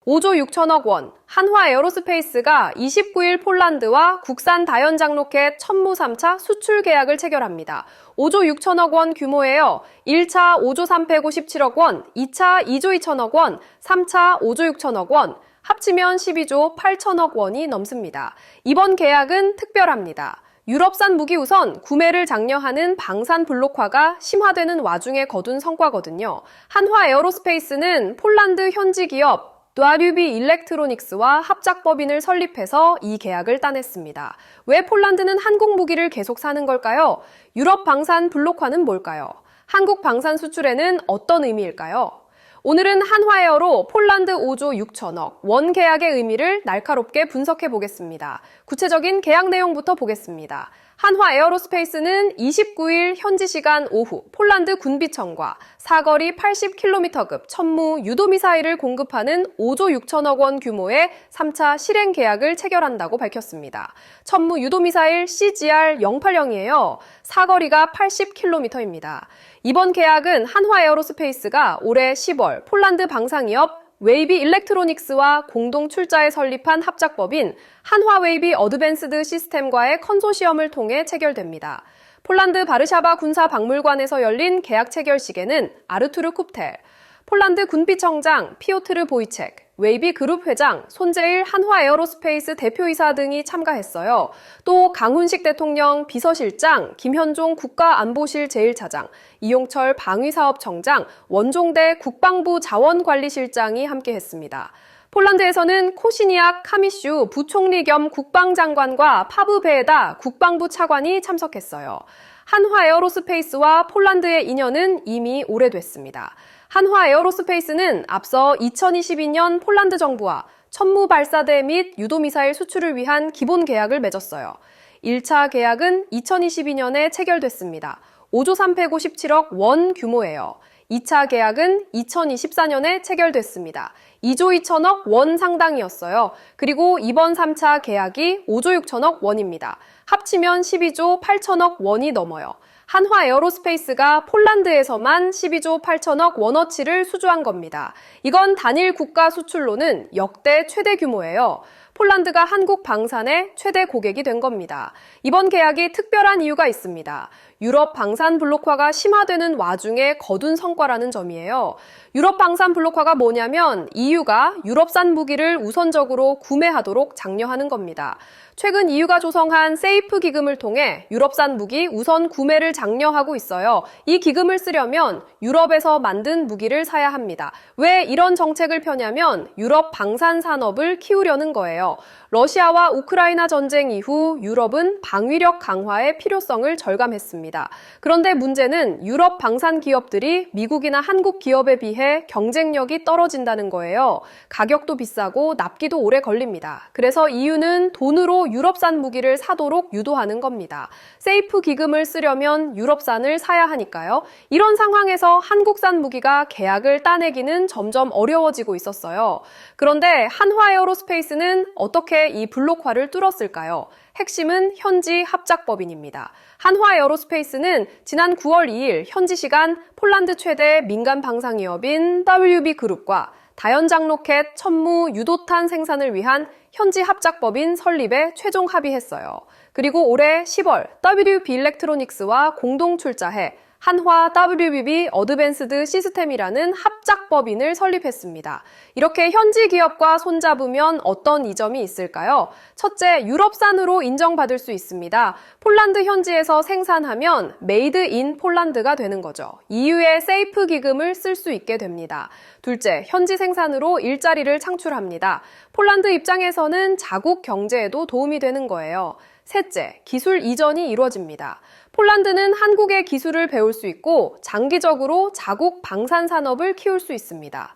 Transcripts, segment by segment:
5조 6천억 원, 한화 에어로스페이스가 29일 폴란드와 국산 다연장 로켓 천무 3차 수출 계약을 체결합니다. 5조 6천억 원 규모예요. 1차 5조 357억 원, 2차 2조 2천억 원, 3차 5조 6천억 원, 합치면 12조 8천억 원이 넘습니다. 이번 계약은 특별합니다. 유럽산 무기 우선 구매를 장려하는 방산 블록화가 심화되는 와중에 거둔 성과거든요. 한화 에어로스페이스는 폴란드 현지 기업 WB 일렉트로닉스와 합작법인을 설립해서 이 계약을 따냈습니다. 왜 폴란드는 한국 무기를 계속 사는 걸까요? 유럽 방산 블록화는 뭘까요? 한국 방산 수출에는 어떤 의미일까요? 오늘은 한화에어로 폴란드 5조 6천억 원 계약의 의미를 날카롭게 분석해 보겠습니다. 구체적인 계약 내용부터 보겠습니다. 한화 에어로스페이스는 29일 현지 시간 오후 폴란드 군비청과 사거리 80km급 천무 유도미사일을 공급하는 5조 6천억 원 규모의 3차 실행 계약을 체결한다고 밝혔습니다. 천무 유도미사일 CGR-080이에요. 사거리가 80km입니다. 이번 계약은 한화 에어로스페이스가 올해 10월 폴란드 방산기업 웨이비 일렉트로닉스와 공동 출자에 설립한 합작법인 한화 웨이비 어드밴스드 시스템과의 컨소시엄을 통해 체결됩니다. 폴란드 바르샤바 군사박물관에서 열린 계약 체결식에는 아르투르 쿱텔, 폴란드 군비청장 피오트르 보이책, 웨이비 그룹 회장 손재일 한화 에어로스페이스 대표이사 등이 참가했어요. 또 강훈식 대통령 비서실장, 김현종 국가안보실 제1차장, 이용철 방위사업청장, 원종대 국방부 자원관리실장이 함께했습니다. 폴란드에서는 코시니악 카미슈 부총리 겸 국방장관과 파브 베에다 국방부 차관이 참석했어요. 한화 에어로스페이스와 폴란드의 인연은 이미 오래됐습니다. 한화 에어로스페이스는 앞서 2022년 폴란드 정부와 천무 발사대 및 유도미사일 수출을 위한 기본 계약을 맺었어요. 1차 계약은 2022년에 체결됐습니다. 5조 357억 원 규모예요. 2차 계약은 2024년에 체결됐습니다. 2조 2천억 원 상당이었어요. 그리고 이번 3차 계약이 5조 6천억 원입니다. 합치면 12조 8천억 원이 넘어요. 한화 에어로스페이스가 폴란드에서만 12조 8천억 원어치를 수주한 겁니다. 이건 단일 국가 수출로는 역대 최대 규모예요. 폴란드가 한국 방산의 최대 고객이 된 겁니다. 이번 계약이 특별한 이유가 있습니다. 유럽 방산 블록화가 심화되는 와중에 거둔 성과라는 점이에요. 유럽 방산 블록화가 뭐냐면 EU가 유럽산 무기를 우선적으로 구매하도록 장려하는 겁니다. 최근 EU가 조성한 세이프 기금을 통해 유럽산 무기 우선 구매를 장려하고 있어요. 이 기금을 쓰려면 유럽에서 만든 무기를 사야 합니다. 왜 이런 정책을 펴냐면 유럽 방산 산업을 키우려는 거예요. 러시아와 우크라이나 전쟁 이후 유럽은 방위력 강화의 필요성을 절감했습니다. 그런데 문제는 유럽 방산 기업들이 미국이나 한국 기업에 비해 경쟁력이 떨어진다는 거예요. 가격도 비싸고 납기도 오래 걸립니다. 그래서 EU는 돈으로 유럽산 무기를 사도록 유도하는 겁니다. 세이프 기금을 쓰려면 유럽산을 사야 하니까요. 이런 상황에서 한국산 무기가 계약을 따내기는 점점 어려워지고 있었어요. 그런데 한화 에어로스페이스는 어떻게 이 블록화를 뚫었을까요? 핵심은 현지 합작법인입니다. 한화 에어로스페이스는 지난 9월 2일 현지 시간 폴란드 최대 민간 방산기업인 WB 그룹과 다연장 로켓 천무 유도탄 생산을 위한 현지 합작법인 설립에 최종 합의했어요. 그리고 올해 10월 WB 일렉트로닉스와 공동 출자해 한화 WBB 어드밴스드 시스템이라는 합작법인을 설립했습니다. 이렇게 현지 기업과 손잡으면 어떤 이점이 있을까요? 첫째, 유럽산으로 인정받을 수 있습니다. 폴란드 현지에서 생산하면 메이드 인 폴란드가 되는 거죠. EU의 세이프 기금을 쓸 수 있게 됩니다. 둘째, 현지 생산으로 일자리를 창출합니다. 폴란드 입장에서는 자국 경제에도 도움이 되는 거예요. 셋째, 기술 이전이 이루어집니다. 폴란드는 한국의 기술을 배울 수 있고 장기적으로 자국 방산 산업을 키울 수 있습니다.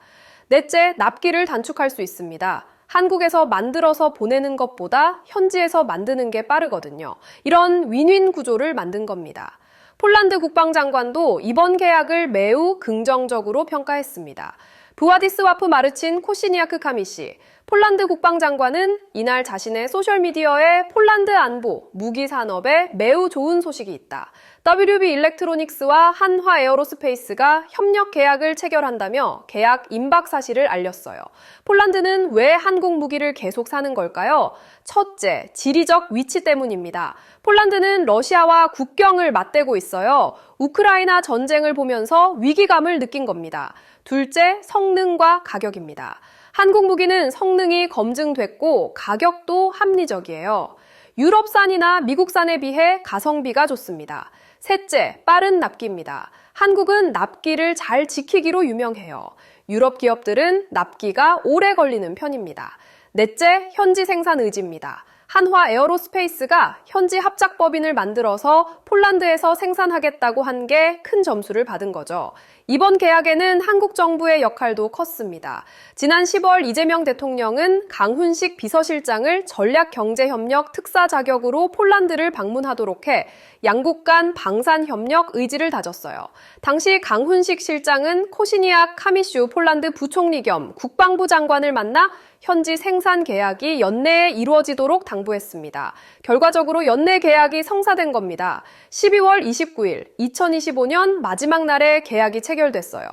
넷째, 납기를 단축할 수 있습니다. 한국에서 만들어서 보내는 것보다 현지에서 만드는 게 빠르거든요. 이런 윈윈 구조를 만든 겁니다. 폴란드 국방장관도 이번 계약을 매우 긍정적으로 평가했습니다. 부와디스와프 마르친 코시니아크 카미시, 폴란드 국방장관은 이날 자신의 소셜미디어에 폴란드 안보, 무기 산업에 매우 좋은 소식이 있다. WB 일렉트로닉스와 한화 에어로스페이스가 협력 계약을 체결한다며 계약 임박 사실을 알렸어요. 폴란드는 왜 한국 무기를 계속 사는 걸까요? 첫째, 지리적 위치 때문입니다. 폴란드는 러시아와 국경을 맞대고 있어요. 우크라이나 전쟁을 보면서 위기감을 느낀 겁니다. 둘째, 성능과 가격입니다. 한국 무기는 성능이 검증됐고 가격도 합리적이에요. 유럽산이나 미국산에 비해 가성비가 좋습니다. 셋째, 빠른 납기입니다. 한국은 납기를 잘 지키기로 유명해요. 유럽 기업들은 납기가 오래 걸리는 편입니다. 넷째, 현지 생산 의지입니다. 한화 에어로스페이스가 현지 합작법인을 만들어서 폴란드에서 생산하겠다고 한 게 큰 점수를 받은 거죠. 이번 계약에는 한국 정부의 역할도 컸습니다. 지난 10월 이재명 대통령은 강훈식 비서실장을 전략경제협력 특사 자격으로 폴란드를 방문하도록 해 양국 간 방산협력 의지를 다졌어요. 당시 강훈식 실장은 코시니악 카미슈 폴란드 부총리 겸 국방부 장관을 만나 현지 생산 계약이 연내에 이루어지도록 당부했습니다. 결과적으로 연내 계약이 성사된 겁니다. 12월 29일, 2025년 마지막 날에 계약이 체결됐어요.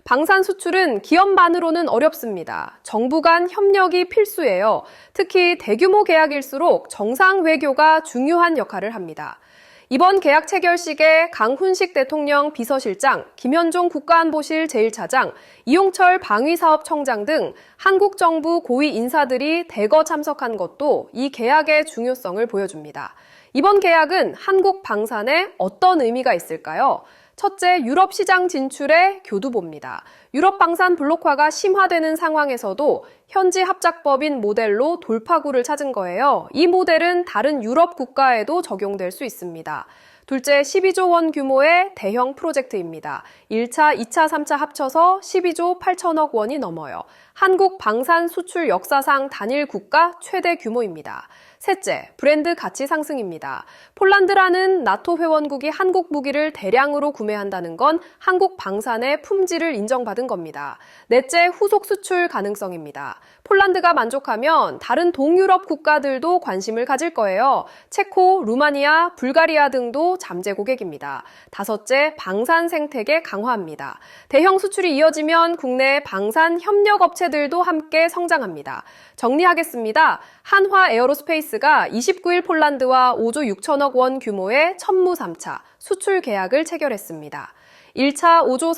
방산 수출은 기업만으로는 어렵습니다. 정부 간 협력이 필수예요. 특히 대규모 계약일수록 정상 외교가 중요한 역할을 합니다. 이번 계약 체결식에 강훈식 대통령 비서실장, 김현종 국가안보실 제1차장, 이용철 방위사업청장 등 한국 정부 고위 인사들이 대거 참석한 것도 이 계약의 중요성을 보여줍니다. 이번 계약은 한국 방산에 어떤 의미가 있을까요? 첫째, 유럽 시장 진출의 교두보입니다. 유럽 방산 블록화가 심화되는 상황에서도 현지 합작법인 모델로 돌파구를 찾은 거예요. 이 모델은 다른 유럽 국가에도 적용될 수 있습니다. 둘째, 12조 원 규모의 대형 프로젝트입니다. 1차, 2차, 3차 합쳐서 12조 8천억 원이 넘어요. 한국 방산 수출 역사상 단일 국가 최대 규모입니다. 셋째, 브랜드 가치 상승입니다. 폴란드라는 나토 회원국이 한국 무기를 대량으로 구매한다는 건 한국 방산의 품질을 인정받은 겁니다. 넷째, 후속 수출 가능성입니다. 폴란드가 만족하면 다른 동유럽 국가들도 관심을 가질 거예요. 체코, 루마니아, 불가리아 등도 잠재 고객입니다. 다섯째, 방산 생태계 강화합니다. 대형 수출이 이어지면 국내 방산 협력 업체들도 함께 성장합니다. 정리하겠습니다. 한화 에어로스페이스가 29일 폴란드와 5조 6천억 원 규모의 천무 3차 수출 계약을 체결했습니다. 1차 5조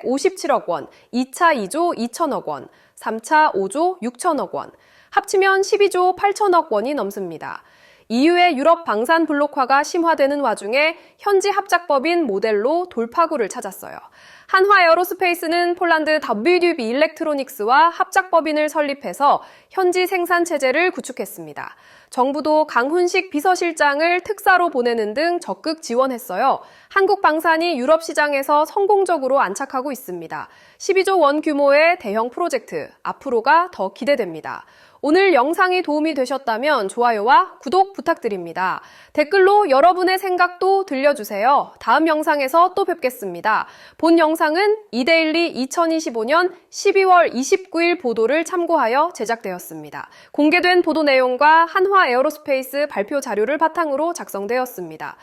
357억 원, 2차 2조 2천억 원, 3차 5조 6천억 원, 합치면 12조 8천억 원이 넘습니다. EU의 유럽 방산 블록화가 심화되는 와중에 현지 합작법인 모델로 돌파구를 찾았어요. 한화 에어로스페이스는 폴란드 WB 일렉트로닉스와 합작법인을 설립해서 현지 생산 체제를 구축했습니다. 정부도 강훈식 비서실장을 특사로 보내는 등 적극 지원했어요. 한국 방산이 유럽 시장에서 성공적으로 안착하고 있습니다. 12조 원 규모의 대형 프로젝트, 앞으로가 더 기대됩니다. 오늘 영상이 도움이 되셨다면 좋아요와 구독 부탁드립니다. 댓글로 여러분의 생각도 들려주세요. 다음 영상에서 또 뵙겠습니다. 본 영상은 이데일리 2025년 12월 29일 보도를 참고하여 제작되었습니다. 공개된 보도 내용과 한화 에어로스페이스 발표 자료를 바탕으로 작성되었습니다.